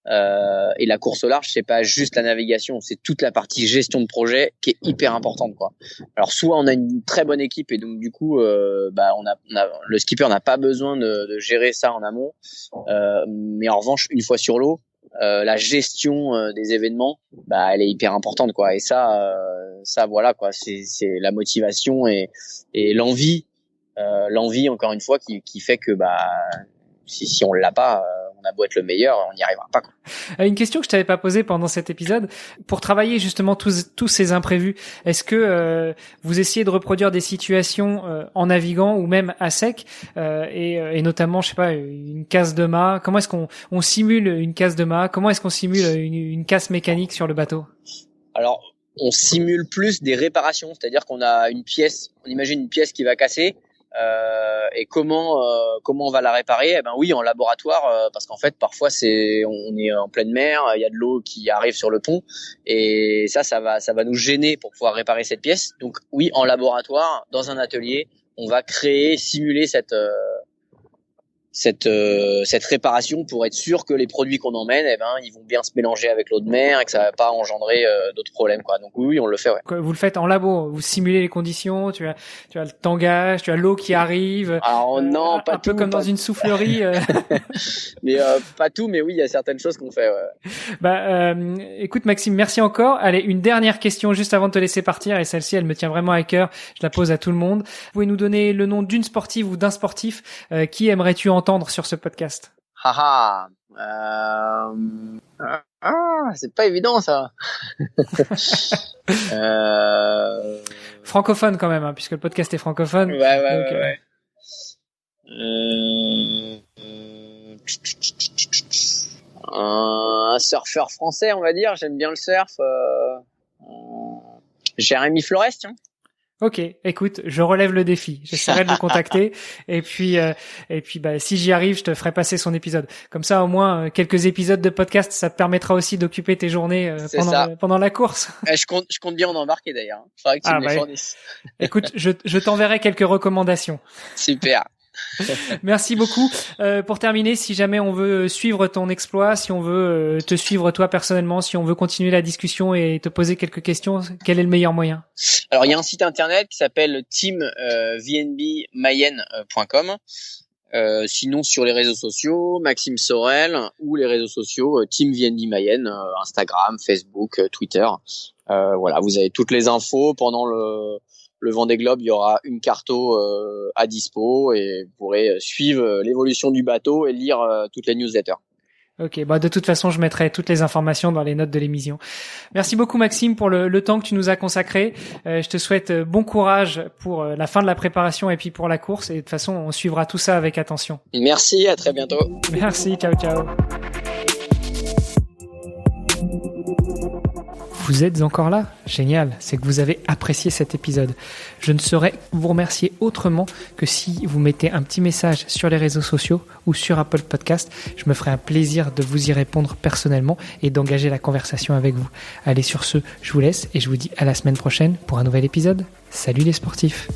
Et la course au large, c'est pas juste la navigation, c'est toute la partie gestion de projet qui est hyper importante, quoi. Alors soit on a une très bonne équipe et donc du coup, le skipper n'a pas besoin de gérer ça en amont. Mais en revanche, une fois sur l'eau, la gestion des événements, elle est hyper importante, quoi. Et ça voilà, quoi. C'est la motivation et l'envie. L'envie, encore une fois, qui fait que si on l'a pas, on a beau être le meilleur, on n'y arrivera pas, quoi. Une question que je t'avais pas posée pendant cet épisode, pour travailler justement tous ces imprévus, est-ce que vous essayez de reproduire des situations en naviguant ou même à sec, et notamment, je sais pas, une casse de mât? Comment est-ce qu'on simule une casse de mât? Comment est-ce qu'on simule une casse mécanique sur le bateau? Alors, on simule plus des réparations, c'est-à-dire qu'on a une pièce, on imagine une pièce qui va casser. Et comment on va la réparer? Oui, en laboratoire, parce qu'en fait parfois on est en pleine mer, il y a de l'eau qui arrive sur le pont et ça va nous gêner pour pouvoir réparer cette pièce. Donc oui, en laboratoire, dans un atelier, on va simuler cette réparation pour être sûr que les produits qu'on emmène, ils vont bien se mélanger avec l'eau de mer et que ça va pas engendrer d'autres problèmes, quoi. Donc oui, on le fait, ouais. Vous le faites en labo, vous simulez les conditions, tu as le tangage, tu as l'eau qui arrive. Alors non, pas un tout, peu comme dans une soufflerie. Mais pas tout, mais oui, il y a certaines choses qu'on fait, ouais. Écoute Maxime, merci encore. Allez, une dernière question juste avant de te laisser partir, et celle-ci, elle me tient vraiment à cœur. Je la pose à tout le monde. Vous pouvez nous donner le nom d'une sportive ou d'un sportif qui aimerais-tu entendre sur ce podcast? C'est pas évident, ça. Francophone quand même, puisque le podcast est francophone. Ouais. Un surfeur français, on va dire. J'aime bien le surf. Jérémy Flores, tiens. Ok, écoute, je relève le défi. J'essaierai de le contacter et puis si j'y arrive, je te ferai passer son épisode. Comme ça, au moins quelques épisodes de podcast, ça te permettra aussi d'occuper tes journées pendant la course. Je compte bien en embarquer d'ailleurs. Faudrait que tu me les fournisses. Écoute, je t'enverrai quelques recommandations. Super. Merci beaucoup. Pour terminer, si jamais on veut suivre ton exploit, si on veut te suivre toi personnellement, si on veut continuer la discussion et te poser quelques questions, quel est le meilleur moyen? Alors, il y a un site internet qui s'appelle teamvnbmayenne.com. Sinon, sur les réseaux sociaux, Maxime Sorel, ou les réseaux sociaux Team VNB Mayenne, Instagram, Facebook, Twitter. Voilà, vous avez toutes les infos. Pendant le Vendée Globe, il y aura une carto à dispo et vous pourrez suivre l'évolution du bateau et lire toutes les newsletters. Ok, de toute façon, je mettrai toutes les informations dans les notes de l'émission. Merci beaucoup Maxime pour le temps que tu nous as consacré. Je te souhaite bon courage pour la fin de la préparation et puis pour la course. Et de toute façon, on suivra tout ça avec attention. Merci, à très bientôt. Merci, ciao. Vous êtes encore là? Génial, c'est que vous avez apprécié cet épisode. Je ne saurais vous remercier autrement que si vous mettez un petit message sur les réseaux sociaux ou sur Apple Podcast. Je me ferai un plaisir de vous y répondre personnellement et d'engager la conversation avec vous. Allez, sur ce, je vous laisse et je vous dis à la semaine prochaine pour un nouvel épisode. Salut les sportifs!